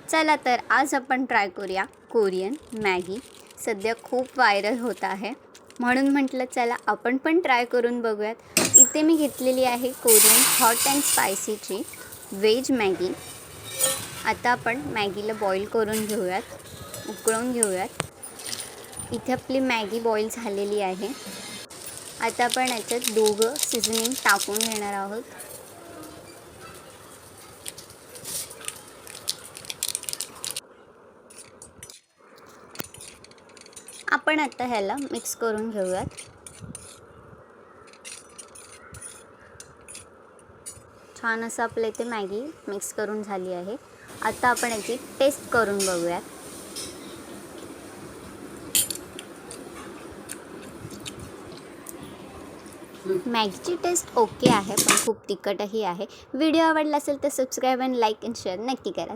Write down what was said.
चला तर आज आपण ट्राय करूया कोरियन मॅगी. सध्या खूप व्हायरल होत आहे, म्हणून म्हटलं चला आपण पण ट्राय करून बघूयात. इथे मी घेतलेली आहे कोरियन हॉट अँड स्पायसीची व्हेज मॅगी. आता आपण मॅगीला बॉईल करून घेऊयात, उकळून घेऊयात. इथे आपली मॅगी बॉईल झालेली आहे. आता आपण याच्यात दोघं सीझनिंग टाकून घेणार आहोत. आपण आता ह्याला मिक्स करून घेऊयात. छान असं आपलं इथे मॅगी मिक्स करून झाली आहे. आता आपण याची टेस्ट करून बघूयात. मॅगीची टेस्ट ओके आहे, पण खूप तिखटही आहे. व्हिडिओ आवडला असेल तर सबस्क्राईब आणि लाईक आणि शेअर नक्की करा.